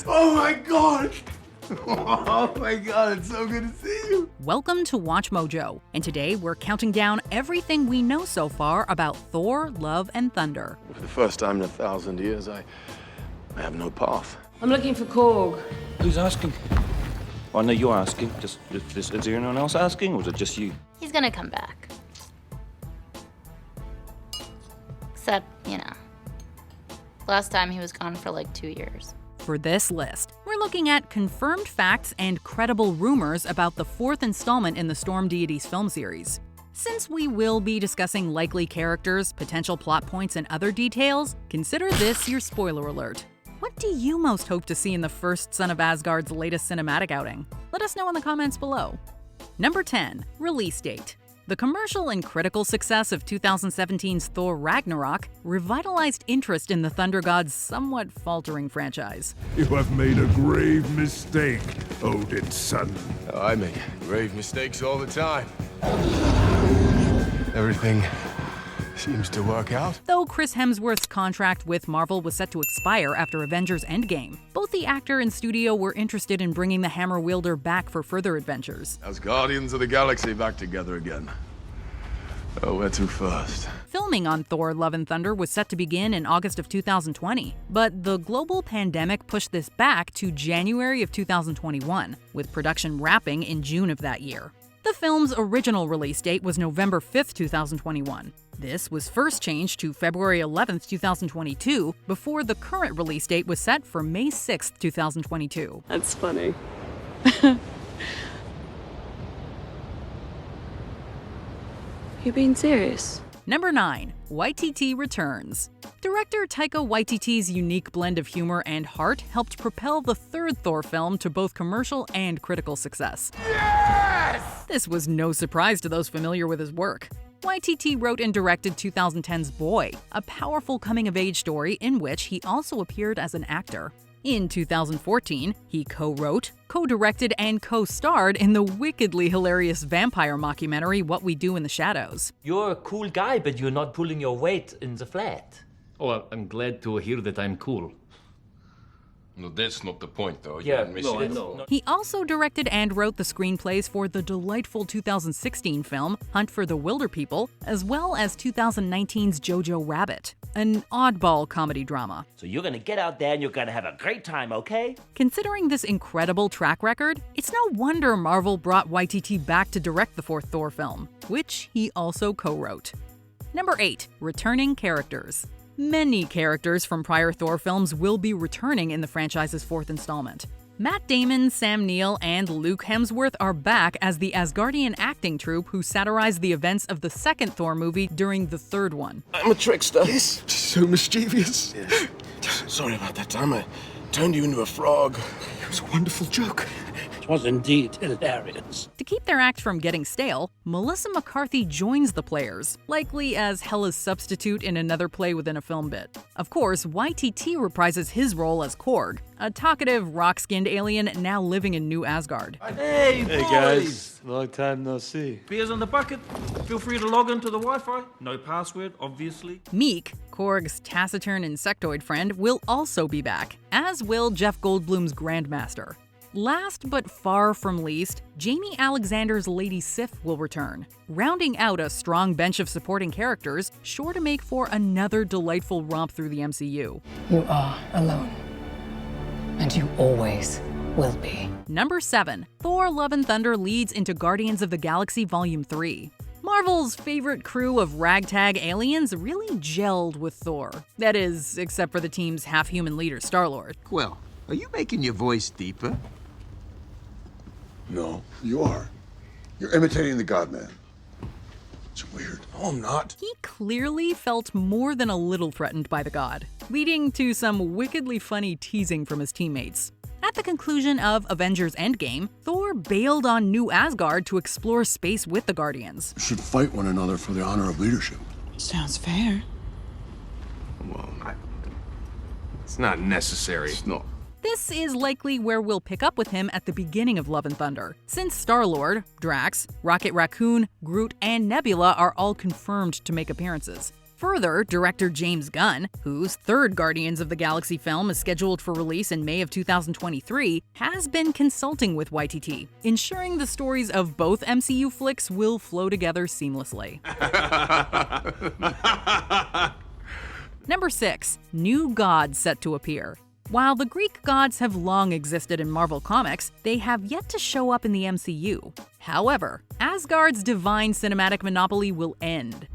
Oh my God! Oh my God, it's so good to see you! Welcome to Watch Mojo, and today we're counting down everything we know so far about Thor, Love, and Thunder. For the first time in 1,000 years, I have no path. I'm looking for Korg. Who's asking? I know you're asking. Is there anyone else asking, or is it just you? He's gonna come back. Except, last time he was gone for like 2 years. For this list, we're looking at confirmed facts and credible rumors about the fourth installment in the Storm Deities film series. Since we will be discussing likely characters, potential plot points, and other details, consider this your spoiler alert. What do you most hope to see in the first Son of Asgard's latest cinematic outing? Let us know in the comments below. Number 10. Release date. The commercial and critical success of 2017's Thor Ragnarok revitalized interest in the Thunder God's somewhat faltering franchise. You have made a grave mistake, Odin's son. I make grave mistakes all the time. Everything seems to work out. Though Chris Hemsworth's contract with Marvel was set to expire after Avengers Endgame, both the actor and studio were interested in bringing the hammer wielder back for further adventures. As Guardians of the Galaxy back together again. Oh, where to first? Filming on Thor Love and Thunder was set to begin in August of 2020, but the global pandemic pushed this back to January of 2021, with production wrapping in June of that year. The film's original release date was November 5, 2021. This was first changed to February 11, 2022, before the current release date was set for May 6, 2022. That's funny. You being serious? Number 9. Waititi returns. Director Taika Waititi's unique blend of humor and heart helped propel the third Thor film to both commercial and critical success. Yes! This was no surprise to those familiar with his work. Waititi wrote and directed 2010's Boy, a powerful coming-of-age story in which he also appeared as an actor. In 2014, he co-wrote, co-directed, and co-starred in the wickedly hilarious vampire mockumentary What We Do in the Shadows. You're a cool guy, but you're not pulling your weight in the flat. Oh, I'm glad to hear that I'm cool. No, that's not the point, though. Yeah, You're missing I it. know. He also directed and wrote the screenplays for the delightful 2016 film Hunt for the Wilder People, as well as 2019's Jojo Rabbit, an oddball comedy drama. So you're gonna get out there and you're gonna have a great time, okay? Considering this incredible track record, it's no wonder Marvel brought Waititi back to direct the fourth Thor film, which he also co-wrote. Number 8. Returning characters. Many characters from prior Thor films will be returning in the franchise's fourth installment. Matt Damon, Sam Neill, and Luke Hemsworth are back as the Asgardian acting troupe who satirized the events of the second Thor movie during the third one. I'm a trickster. Yes, so mischievous. Yes. Sorry about that time I turned you into a frog. It was a wonderful joke. It was indeed hilarious. To keep their act from getting stale, Melissa McCarthy joins the players, likely as Hela's substitute in another play within a film bit. Of course, YTT reprises his role as Korg, a talkative, rock-skinned alien now living in New Asgard. Hey, guys, long time no see. Beers on the bucket. Feel free to log into the Wi-Fi. No password, obviously. Meek, Korg's taciturn insectoid friend, will also be back, as will Jeff Goldblum's Grandmaster. Last but far from least, Jamie Alexander's Lady Sif will return, rounding out a strong bench of supporting characters, sure to make for another delightful romp through the MCU. You are alone. And you always will be. Number 7. Thor Love and Thunder leads into Guardians of the Galaxy Volume 3. Marvel's favorite crew of ragtag aliens really gelled with Thor. That is, except for the team's half-human leader, Star-Lord. Well, are you making your voice deeper? No, you are. You're imitating the God-Man. It's weird. No, I'm not. He clearly felt more than a little threatened by the god, leading to some wickedly funny teasing from his teammates. At the conclusion of Avengers Endgame, Thor bailed on New Asgard to explore space with the Guardians. You should fight one another for the honor of leadership. Sounds fair. Well, it's not necessary. It's not. This is likely where we'll pick up with him at the beginning of Love and Thunder, since Star-Lord, Drax, Rocket Raccoon, Groot, and Nebula are all confirmed to make appearances. Further, director James Gunn, whose third Guardians of the Galaxy film is scheduled for release in May of 2023, has been consulting with YTT, ensuring the stories of both MCU flicks will flow together seamlessly. Number 6. New gods set to appear. While the Greek gods have long existed in Marvel Comics, they have yet to show up in the MCU. However, Asgard's divine cinematic monopoly will end.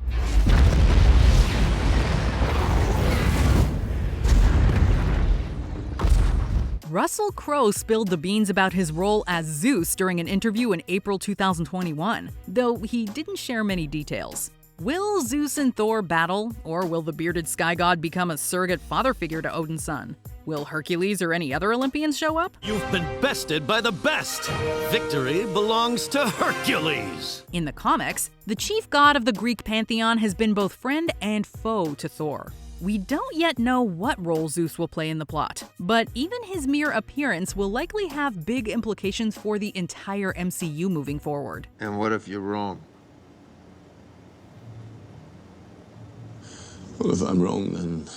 Russell Crowe spilled the beans about his role as Zeus during an interview in April 2021, though he didn't share many details. Will Zeus and Thor battle, or will the bearded sky god become a surrogate father figure to Odin's son? Will Hercules or any other Olympians show up? You've been bested by the best! Victory belongs to Hercules! In the comics, the chief god of the Greek pantheon has been both friend and foe to Thor. We don't yet know what role Zeus will play in the plot, but even his mere appearance will likely have big implications for the entire MCU moving forward. And what if you're wrong? Well, if I'm wrong, then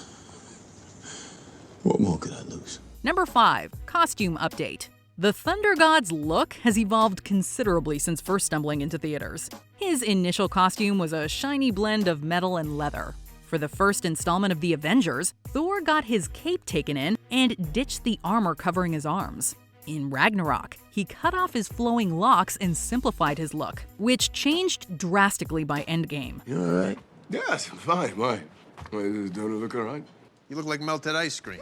what more could I lose? Number 5. Costume update. The Thunder God's look has evolved considerably since first stumbling into theaters. His initial costume was a shiny blend of metal and leather. For the first installment of The Avengers, Thor got his cape taken in and ditched the armor covering his arms. In Ragnarok, he cut off his flowing locks and simplified his look, which changed drastically by Endgame. You all right? Yes, I'm fine. Why? Don't it look all right? You look like melted ice cream.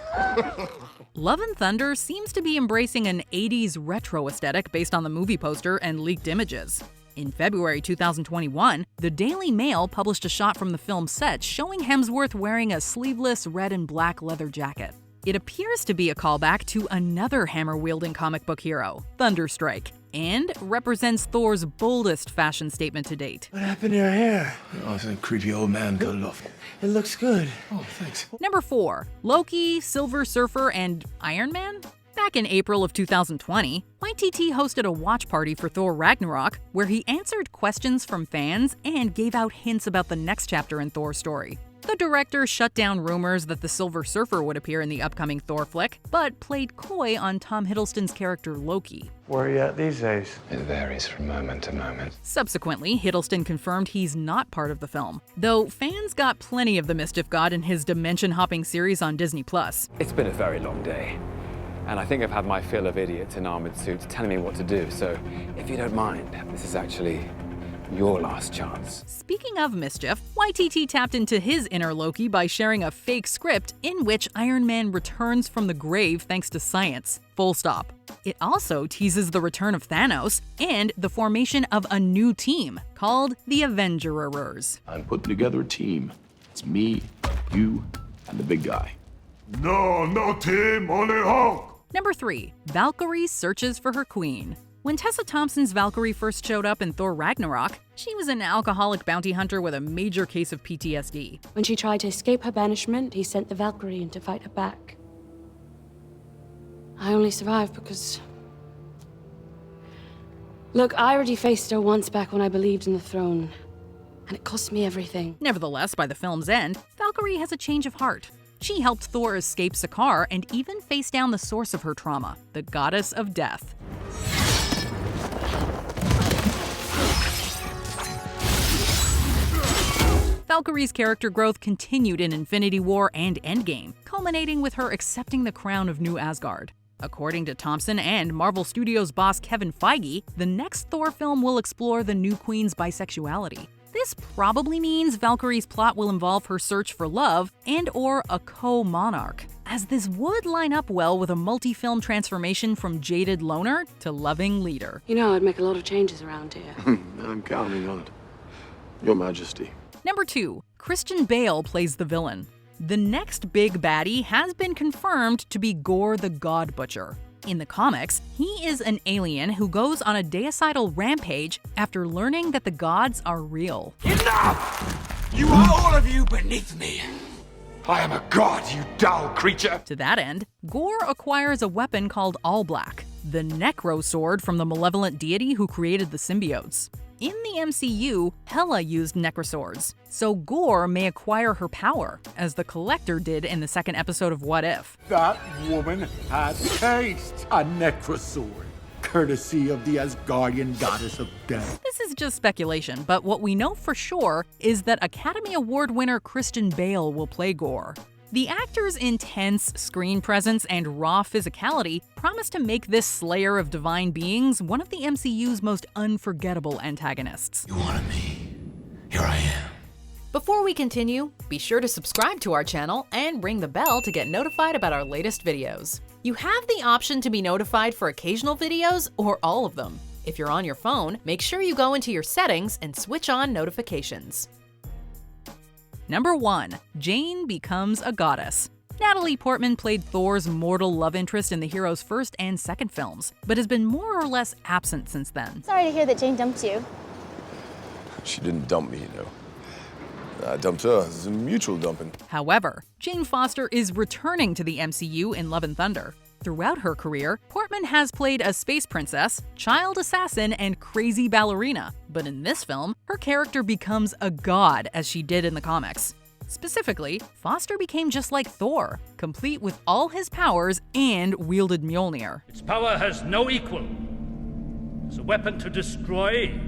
Love and Thunder seems to be embracing an 80s retro aesthetic based on the movie poster and leaked images. In February 2021, the Daily Mail published a shot from the film set showing Hemsworth wearing a sleeveless red and black leather jacket. It appears to be a callback to another hammer-wielding comic book hero, Thunderstrike, and represents Thor's boldest fashion statement to date. What happened to your hair? Oh, some creepy old man cut it off. It looks good. Oh, thanks. Number 4. Loki, Silver Surfer, and Iron Man? Back in April of 2020, YTT hosted a watch party for Thor Ragnarok where he answered questions from fans and gave out hints about the next chapter in Thor's story. The director shut down rumors that the Silver Surfer would appear in the upcoming Thor flick, but played coy on Tom Hiddleston's character Loki. Where are you at these days? It varies from moment to moment. Subsequently, Hiddleston confirmed he's not part of the film, though fans got plenty of the Mischief God in his dimension-hopping series on Disney+. It's been a very long day, and I think I've had my fill of idiots in armored suits telling me what to do, so if you don't mind, this is actually your last chance. Speaking of mischief, YTT tapped into his inner Loki by sharing a fake script in which Iron Man returns from the grave thanks to science. Full stop. It also teases the return of Thanos and the formation of a new team called the Avengerers. I'm putting together a team. It's me, you, and the big guy. No team, only Hulk! Number 3. Valkyrie searches for her queen. When Tessa Thompson's Valkyrie first showed up in Thor Ragnarok, she was an alcoholic bounty hunter with a major case of PTSD. When she tried to escape her banishment, he sent the Valkyrie in to fight her back. I only survived because... Look, I already faced her once back when I believed in the throne, and it cost me everything. Nevertheless, by the film's end, Valkyrie has a change of heart. She helped Thor escape Sakaar and even face down the source of her trauma, the goddess of death. Valkyrie's character growth continued in Infinity War and Endgame, culminating with her accepting the crown of New Asgard. According to Thompson and Marvel Studios boss Kevin Feige, the next Thor film will explore the new queen's bisexuality. This probably means Valkyrie's plot will involve her search for love and/or a co-monarch, as this would line up well with a multi-film transformation from jaded loner to loving leader. You know, I'd make a lot of changes around here. I'm counting on it. Your Majesty. Number 2. Christian Bale plays the villain. The next big baddie has been confirmed to be Gore the God Butcher. In the comics, he is an alien who goes on a deicidal rampage after learning that the gods are real. Enough! You are all of you beneath me. I am a god, you dull creature. To that end, Gore acquires a weapon called All Black, the Necro Sword from the malevolent deity who created the symbiotes. in the MCU, Hela used necroswords, so Gorr may acquire her power, as the Collector did in the second episode of What If. That woman had taste. A necrosword, courtesy of the Asgardian goddess of death. This is just speculation, but what we know for sure is that Academy Award winner Christian Bale will play Gorr. The actor's intense screen presence and raw physicality promise to make this slayer of divine beings one of the MCU's most unforgettable antagonists. You wanted me. Here I am. Before we continue, be sure to subscribe to our channel and ring the bell to get notified about our latest videos. You have the option to be notified for occasional videos or all of them. If you're on your phone, make sure you go into your settings and switch on notifications. Number 1. Jane becomes a goddess. Natalie Portman played Thor's mortal love interest in the hero's first and second films, but has been more or less absent since then. Sorry to hear that Jane dumped you. She didn't dump me, you know. I dumped her. It's a mutual dumping. However, Jane Foster is returning to the MCU in Love and Thunder. Throughout her career, Portman has played a space princess, child assassin, and crazy ballerina. But in this film, her character becomes a god as she did in the comics. Specifically, Foster became just like Thor, complete with all his powers and wielded Mjolnir. Its power has no equal. As a weapon to destroy,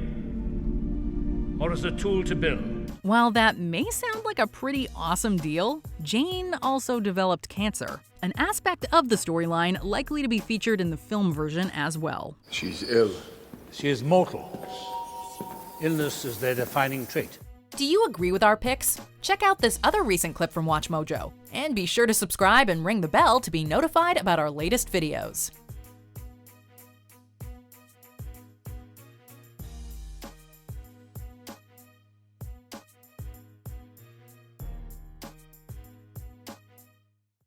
or as a tool to build. While that may sound like a pretty awesome deal, Jane also developed cancer, an aspect of the storyline likely to be featured in the film version as well. She's ill. She is mortal. Illness is their defining trait. Do you agree with our picks? Check out this other recent clip from WatchMojo, and be sure to subscribe and ring the bell to be notified about our latest videos.